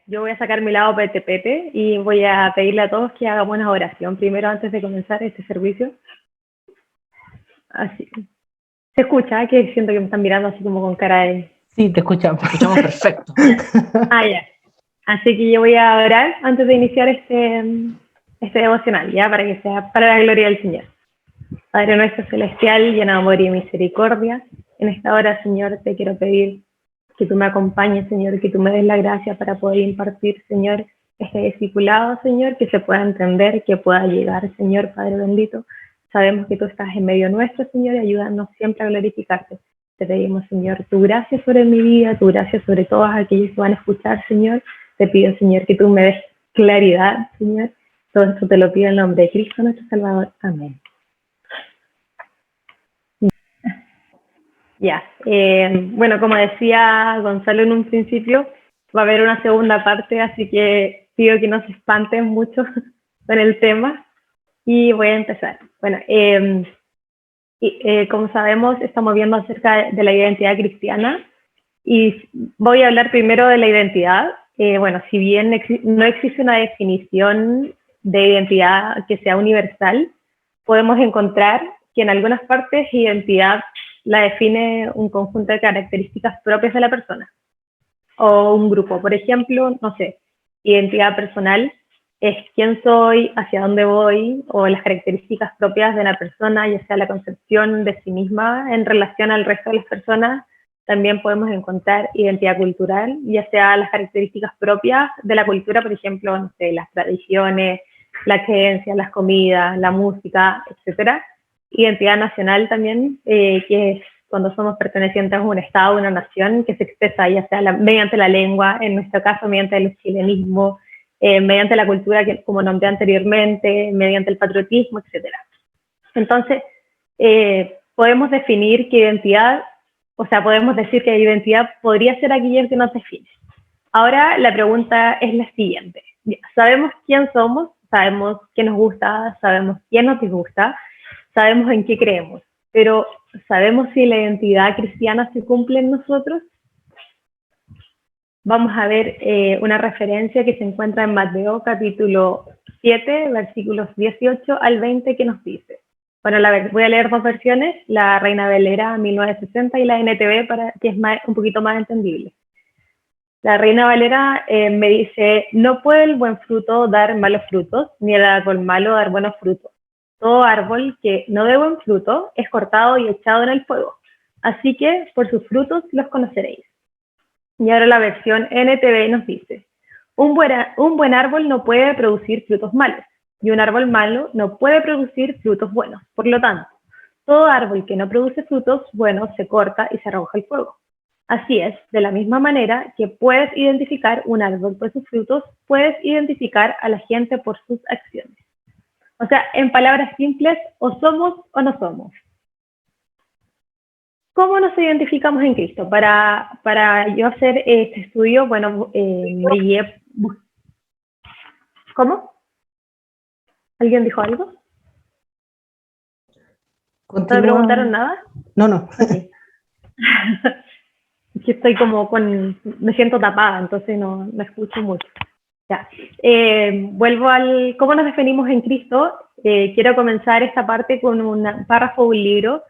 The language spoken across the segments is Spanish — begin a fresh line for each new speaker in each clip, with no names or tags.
Yo voy a sacar mi lado pete y voy a pedirle a todos que hagamos una oración primero antes de comenzar este servicio. Así. ¿Se escucha? Que siento que me están mirando así como con cara de...
Sí, te escuchamos perfecto.
Ya. Así que yo voy a orar antes de iniciar este devocional, ya, para que sea para la gloria del Señor. Padre nuestro celestial, lleno de amor y misericordia, en esta hora, Señor, te quiero pedir que tú me acompañes, Señor, que tú me des la gracia para poder impartir, Señor, este discipulado, Señor, que se pueda entender, que pueda llegar, Señor, Padre bendito. Sabemos que tú estás en medio nuestro, Señor, y ayúdanos siempre a glorificarte. Te pedimos, Señor, tu gracia sobre mi vida, tu gracia sobre todos aquellos que van a escuchar, Señor. Te pido, Señor, que tú me des claridad, Señor. Todo esto te lo pido en el nombre de Cristo, nuestro Salvador. Amén. Ya, bueno, como decía Gonzalo en un principio, va a haber una segunda parte, así que pido que no se espanten mucho con el tema y voy a empezar. Bueno, como sabemos, estamos viendo acerca de la identidad cristiana y voy a hablar primero de la identidad. Bueno, si bien no existe una definición de identidad que sea universal, podemos encontrar que en algunas partes identidad la define un conjunto de características propias de la persona o un grupo. Por ejemplo, no sé, identidad personal es quién soy, hacia dónde voy, o las características propias de la persona, ya sea la concepción de sí misma en relación al resto de las personas. También podemos encontrar identidad cultural, ya sea las características propias de la cultura, por ejemplo, no sé, las tradiciones, las creencias, las comidas, la música, etcétera. Identidad nacional también, que es cuando somos pertenecientes a un estado, una nación, que se expresa ya sea mediante la lengua, en nuestro caso mediante el chilenismo, mediante la cultura, que como nombré anteriormente, mediante el patriotismo, etcétera. Entonces, podemos definir que identidad, o sea, podemos decir que identidad podría ser aquello que nos define. Ahora la pregunta es la siguiente. Sabemos quién somos, sabemos qué nos gusta, sabemos quién nos disgusta, sabemos en qué creemos, pero ¿sabemos si la identidad cristiana se cumple en nosotros? Vamos a ver una referencia que se encuentra en Mateo capítulo 7, versículos 18 al 20, que nos dice. Bueno, voy a leer dos versiones, la Reina Valera 1960 y la NTV, para que es un poquito más entendible. La Reina Valera me dice, no puede el buen fruto dar malos frutos, ni el árbol malo dar buenos frutos. Todo árbol que no dé buen fruto es cortado y echado en el fuego. Así que por sus frutos los conoceréis. Y ahora la versión NTV nos dice, un buen árbol no puede producir frutos malos, y un árbol malo no puede producir frutos buenos. Por lo tanto, todo árbol que no produce frutos buenos se corta y se arroja al fuego. Así es, de la misma manera que puedes identificar un árbol por sus frutos, puedes identificar a la gente por sus acciones. O sea, en palabras simples, o somos o no somos. ¿Cómo nos identificamos en Cristo? Para yo hacer este estudio, bueno, me guié... ¿Cómo? ¿Alguien dijo algo?
Continúa.
¿No me preguntaron nada?
No.
Okay. Es que estoy como me siento tapada, entonces no escucho mucho. Ya. Vuelvo al cómo nos definimos en Cristo. Quiero comenzar esta parte con un párrafo de un libro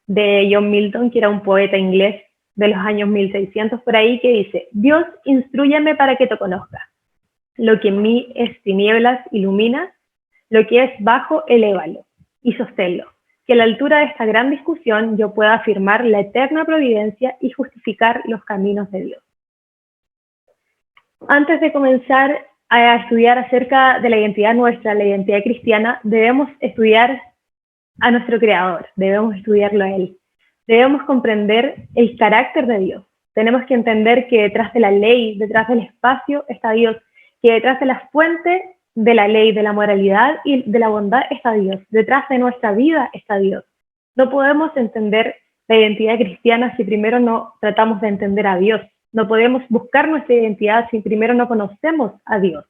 de John Milton, que era un poeta inglés de los años 1600 por ahí, que dice, Dios, instrúyame para que te conozca. Lo que en mí es tinieblas, ilumina, lo que es bajo, elévalo y sosténlo. Que a la altura de esta gran discusión yo pueda afirmar la eterna providencia y justificar los caminos de Dios. Antes de comenzar a estudiar acerca de la identidad nuestra, la identidad cristiana, debemos estudiar a nuestro Creador, debemos estudiarlo a Él. Debemos comprender el carácter de Dios. Tenemos que entender que detrás de la ley, detrás del espacio está Dios, que detrás de la fuente de la ley, de la moralidad y de la bondad está Dios. Detrás de nuestra vida está Dios. No podemos entender la identidad cristiana si primero no tratamos de entender a Dios. No podemos buscar nuestra identidad si primero no conocemos a Dios.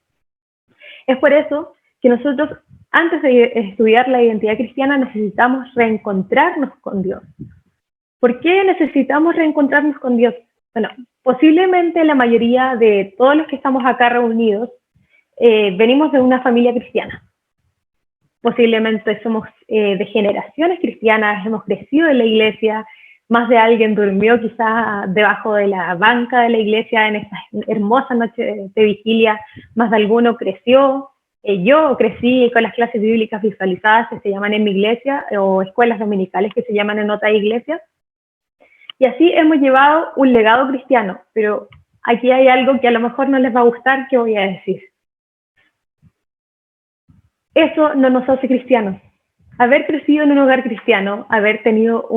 Es por eso que nosotros, antes de estudiar la identidad cristiana, necesitamos reencontrarnos con Dios. ¿Por qué necesitamos reencontrarnos con Dios? bueno, posiblemente la mayoría de todos los que estamos acá reunidos venimos de una familia cristiana. Posiblemente somos de generaciones cristianas, hemos crecido en la iglesia, más de alguien durmió quizás debajo de la banca de la iglesia en estas hermosas noches de vigilia, más de alguno creció. Yo crecí con las clases bíblicas visualizadas que se llaman en mi iglesia, o escuelas dominicales que se llaman en otras iglesias. Y así hemos llevado un legado cristiano, pero aquí hay algo que a lo mejor no les va a gustar que voy a decir. Eso no nos hace cristianos. Haber crecido en un hogar cristiano, haber tenido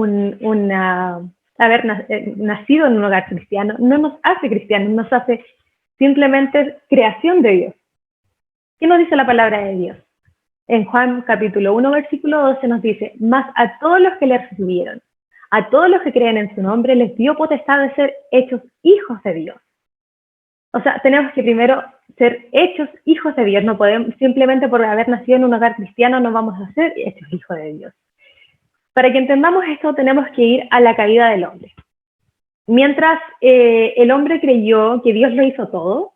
nacido en un hogar cristiano, no nos hace cristianos, nos hace simplemente creación de Dios. ¿Qué nos dice la palabra de Dios? En Juan capítulo 1, versículo 12 nos dice: mas a todos los que le recibieron, a todos los que creen en su nombre, les dio potestad de ser hechos hijos de Dios. O sea, tenemos que primero ser hechos hijos de Dios. No podemos, simplemente por haber nacido en un hogar cristiano, no vamos a ser hechos hijos de Dios. Para que entendamos esto, tenemos que ir a la caída del hombre. Mientras el hombre creyó que Dios lo hizo todo,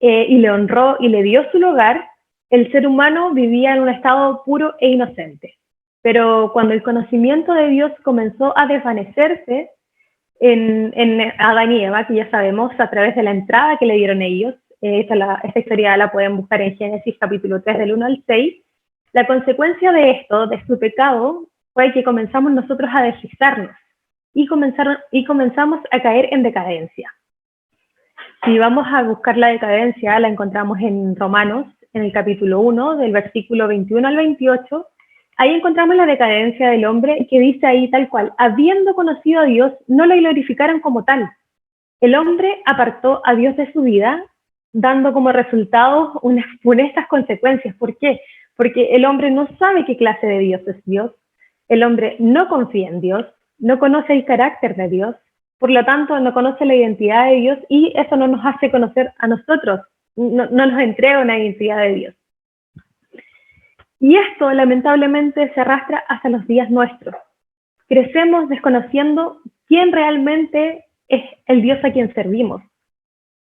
y le honró y le dio su lugar, el ser humano vivía en un estado puro e inocente. Pero cuando el conocimiento de Dios comenzó a desvanecerse en Adán y Eva, que ya sabemos a través de la entrada que le dieron ellos, esta historia la pueden buscar en Génesis capítulo 3 del 1 al 6, la consecuencia de esto, de su pecado, fue que comenzamos nosotros a deslizarnos y comenzamos a caer en decadencia. Si vamos a buscar la decadencia, la encontramos en Romanos, en el capítulo 1, del versículo 21 al 28. Ahí encontramos la decadencia del hombre, que dice ahí tal cual: habiendo conocido a Dios, no le glorificaron como tal. El hombre apartó a Dios de su vida, dando como resultado unas funestas consecuencias. ¿Por qué? Porque el hombre no sabe qué clase de Dios es Dios, el hombre no confía en Dios, no conoce el carácter de Dios, por lo tanto no conoce la identidad de Dios, y eso no nos hace conocer a nosotros, no nos entrega una identidad de Dios. Y esto lamentablemente se arrastra hasta los días nuestros. Crecemos desconociendo quién realmente es el Dios a quien servimos.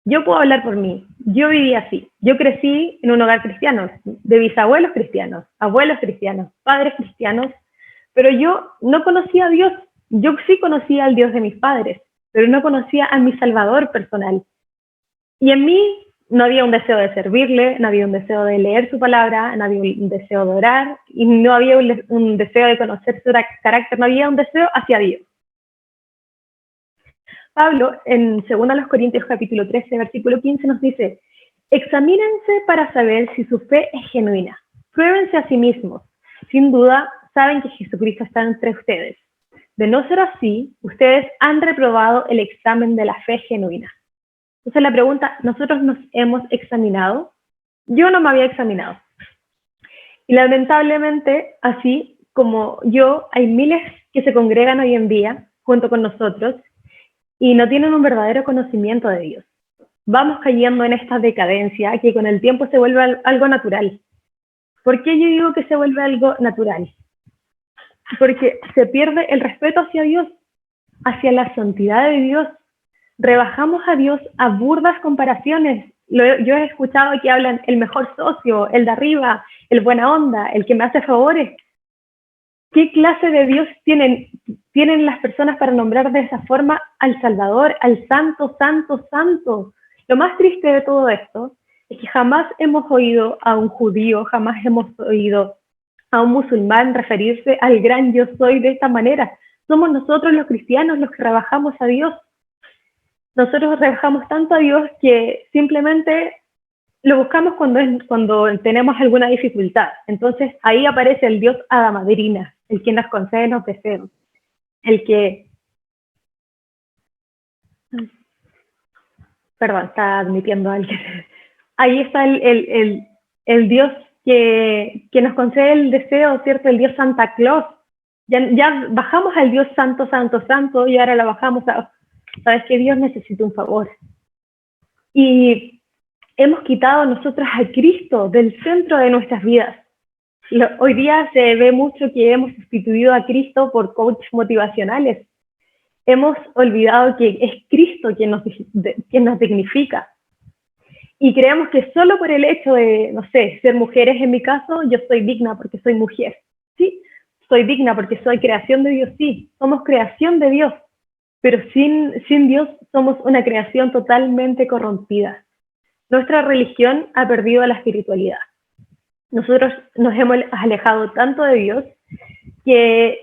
Yo puedo hablar por mí, yo viví así, yo crecí en un hogar cristiano, de bisabuelos cristianos, abuelos cristianos, padres cristianos, pero yo no conocía a Dios. Yo sí conocía al Dios de mis padres, pero no conocía a mi Salvador personal. Y en mí no había un deseo de servirle, no había un deseo de leer su palabra, no había un deseo de orar, y no había un deseo de conocer su carácter, no había un deseo hacia Dios. Pablo, en 2 Corintios capítulo 13, versículo 15, nos dice: examínense para saber si su fe es genuina. Pruébense a sí mismos. Sin duda, saben que Jesucristo está entre ustedes. De no ser así, ustedes han reprobado el examen de la fe genuina. Entonces la pregunta: ¿nosotros nos hemos examinado? Yo no me había examinado. Y lamentablemente, así como yo, hay miles que se congregan hoy en día junto con nosotros y no tienen un verdadero conocimiento de Dios. Vamos cayendo en esta decadencia que con el tiempo se vuelve algo natural. ¿Por qué yo digo que se vuelve algo natural? Porque se pierde el respeto hacia Dios, hacia la santidad de Dios. Rebajamos a Dios a burdas comparaciones. Yo he escuchado que hablan el mejor socio, el de arriba, el buena onda, el que me hace favores. ¿Qué clase de Dios tienen las personas para nombrar de esa forma al Salvador, al Santo, Santo, Santo? Lo más triste de todo esto es que jamás hemos oído a un judío, jamás hemos oído a un musulmán referirse al gran yo soy de esta manera. Somos nosotros los cristianos los que rebajamos a Dios. Nosotros rebajamos tanto a Dios que simplemente lo buscamos cuando tenemos alguna dificultad. Entonces ahí aparece el Dios hada madrina, el que nos concede los deseos, el que... Perdón, está admitiendo a alguien. Ahí está el Dios que nos concede el deseo, ¿cierto? El Dios Santa Claus. Ya bajamos al Dios Santo, Santo, Santo, y ahora la bajamos a... ¿Sabes que Dios necesita un favor? Y hemos quitado nosotros a Cristo del centro de nuestras vidas. Hoy día se ve mucho que hemos sustituido a Cristo por coaches motivacionales. Hemos olvidado que es Cristo quien nos dignifica. Y creemos que solo por el hecho de, no sé, ser mujeres en mi caso, yo soy digna porque soy mujer. Sí, soy digna porque soy creación de Dios, sí, somos creación de Dios, pero sin Dios somos una creación totalmente corrompida. Nuestra religión ha perdido la espiritualidad. Nosotros nos hemos alejado tanto de Dios que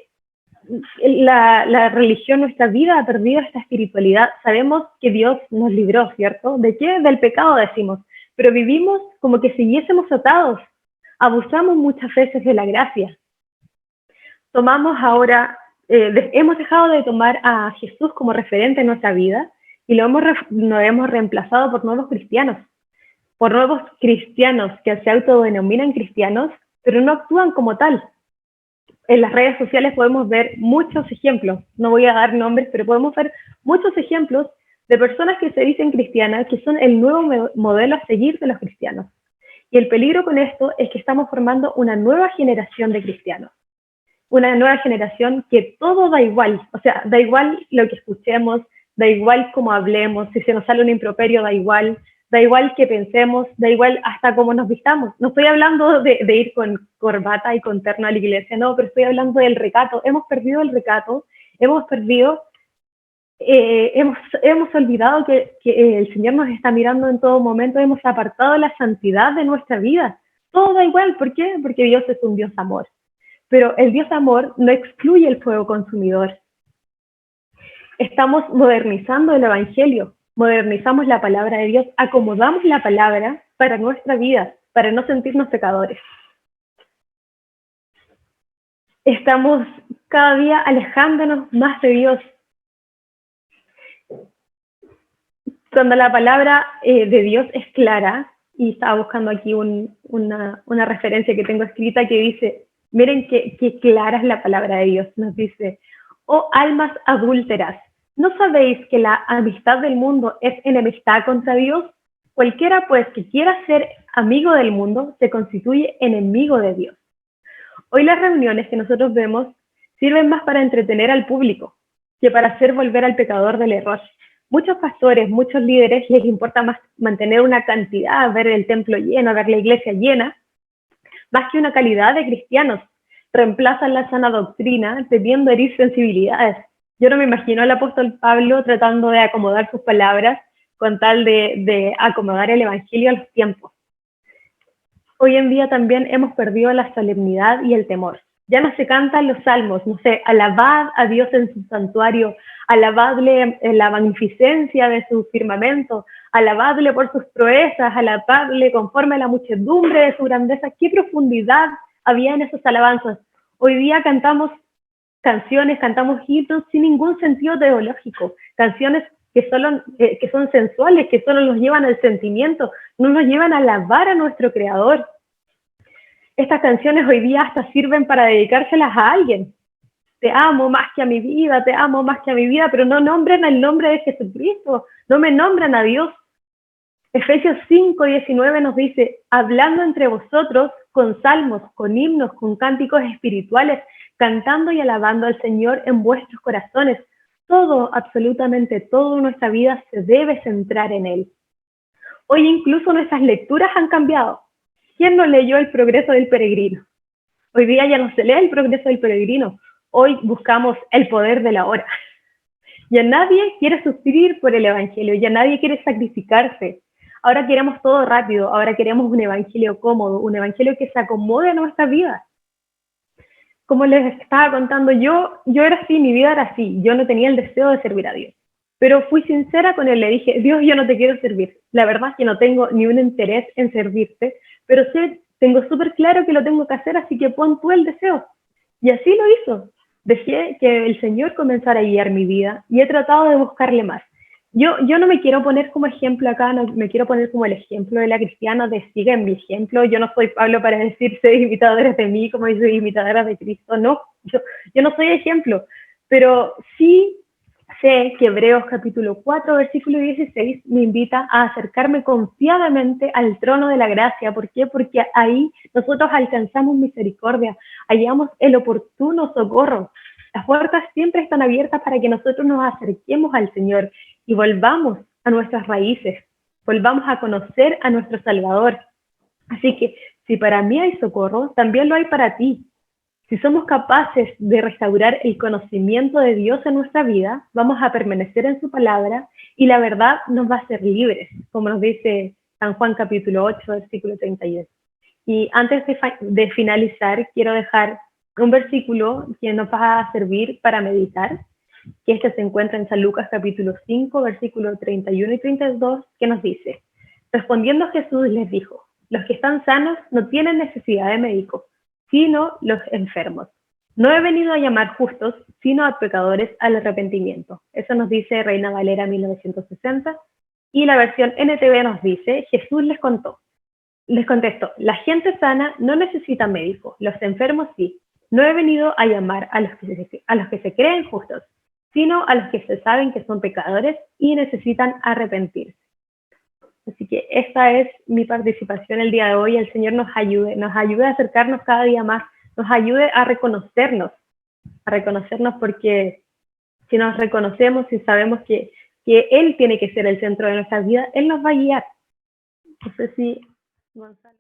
la religión, nuestra vida ha perdido esta espiritualidad. Sabemos que Dios nos libró, ¿cierto? ¿De qué? Del pecado decimos, pero vivimos como que siguiésemos atados. Abusamos muchas veces de la gracia. Tomamos ahora, hemos dejado de tomar a Jesús como referente en nuestra vida y lo hemos reemplazado por nuevos cristianos que se autodenominan cristianos, pero no actúan como tal. En las redes sociales podemos ver muchos ejemplos, no voy a dar nombres, pero podemos ver muchos ejemplos de personas que se dicen cristianas, que son el nuevo modelo a seguir de los cristianos. Y el peligro con esto es que estamos formando una nueva generación de cristianos. Una nueva generación que todo da igual, o sea, da igual lo que escuchemos, da igual cómo hablemos, si se nos sale un improperio da igual que pensemos, da igual hasta cómo nos vistamos. No estoy hablando de ir con corbata y con terno a la iglesia, no, pero estoy hablando del recato. Hemos perdido el recato, hemos olvidado que el Señor nos está mirando en todo momento, hemos apartado la santidad de nuestra vida. Todo da igual, ¿por qué? Porque Dios es un Dios amor. Pero el Dios amor no excluye el fuego consumidor. Estamos modernizando el Evangelio, modernizamos la palabra de Dios, acomodamos la palabra para nuestra vida, para no sentirnos pecadores. Estamos cada día alejándonos más de Dios. Cuando la palabra de Dios es clara, y estaba buscando aquí una referencia que tengo escrita que dice, miren qué clara es la palabra de Dios, nos dice, oh almas adúlteras, ¿no sabéis que la amistad del mundo es enemistad contra Dios? Cualquiera pues que quiera ser amigo del mundo se constituye enemigo de Dios. Hoy las reuniones que nosotros vemos sirven más para entretener al público que para hacer volver al pecador del error. Muchos pastores, muchos líderes les importa más mantener una cantidad, ver el templo lleno, ver la iglesia llena, más que una calidad de cristianos. Reemplazan la sana doctrina temiendo herir sensibilidades. Yo no me imagino al apóstol Pablo tratando de acomodar sus palabras con tal de acomodar el evangelio a los tiempos. Hoy en día también hemos perdido la solemnidad y el temor. Ya no se cantan los salmos, no sé, alabad a Dios en su santuario, alabadle en la magnificencia de su firmamento, alabadle por sus proezas, alabadle conforme a la muchedumbre de su grandeza. ¿Qué profundidad había en esas alabanzas? Hoy día cantamos canciones, cantamos himnos sin ningún sentido teológico, canciones que son sensuales, que solo nos llevan al sentimiento, no nos llevan a alabar a nuestro Creador. Estas canciones hoy día hasta sirven para dedicárselas a alguien. Te amo más que a mi vida, te amo más que a mi vida, pero no nombren el nombre de Jesucristo, no me nombran a Dios. Efesios 5:19 nos dice, hablando entre vosotros con salmos, con himnos, con cánticos espirituales, cantando y alabando al Señor en vuestros corazones. Todo, absolutamente todo en nuestra vida se debe centrar en Él. Hoy incluso nuestras lecturas han cambiado. ¿Quién no leyó El progreso del peregrino? Hoy día ya no se lee El progreso del peregrino. Hoy buscamos el poder de la hora. Ya nadie quiere sufrir por el evangelio, ya nadie quiere sacrificarse. Ahora queremos todo rápido, ahora queremos un evangelio cómodo, un evangelio que se acomode a nuestra vida. Como les estaba contando, yo era así, mi vida era así, yo no tenía el deseo de servir a Dios. Pero fui sincera con él, le dije, Dios, yo no te quiero servir. La verdad es que no tengo ni un interés en servirte, pero sí tengo súper claro que lo tengo que hacer, así que pon tú el deseo. Y así lo hizo. Dejé que el Señor comenzara a guiar mi vida y he tratado de buscarle más. Yo no me quiero poner como ejemplo acá, no me quiero poner como el ejemplo de la cristiana, de sigan mi ejemplo. Yo no soy Pablo para decir, soy imitadores de mí como yo soy imitadora de Cristo. No, yo no soy ejemplo, pero sí sé que Hebreos capítulo 4, versículo 16 me invita a acercarme confiadamente al trono de la gracia. ¿Por qué? Porque ahí nosotros alcanzamos misericordia, hallamos el oportuno socorro. Las puertas siempre están abiertas para que nosotros nos acerquemos al Señor y volvamos a nuestras raíces, volvamos a conocer a nuestro Salvador. Así que si para mí hay socorro, también lo hay para ti. Si somos capaces de restaurar el conocimiento de Dios en nuestra vida, vamos a permanecer en su palabra y la verdad nos va a hacer libres, como nos dice San Juan capítulo 8, versículo 32. Y antes de finalizar, quiero dejar un versículo que nos va a servir para meditar, que este se encuentra en San Lucas capítulo 5, versículo 31 y 32, que nos dice: respondiendo Jesús les dijo, los que están sanos no tienen necesidad de médico, sino los enfermos. No he venido a llamar justos, sino a pecadores al arrepentimiento. Eso nos dice Reina Valera 1960. Y la versión NTV nos dice: Jesús les contestó, la gente sana no necesita médico, los enfermos sí. No he venido a llamar a los que se creen justos, sino a los que se saben que son pecadores y necesitan arrepentirse. Así que esta es mi participación el día de hoy. El Señor nos ayude a acercarnos cada día más, nos ayude a reconocernos porque si nos reconocemos y sabemos que Él tiene que ser el centro de nuestra vida, Él nos va a guiar. No sé si Gonzalo.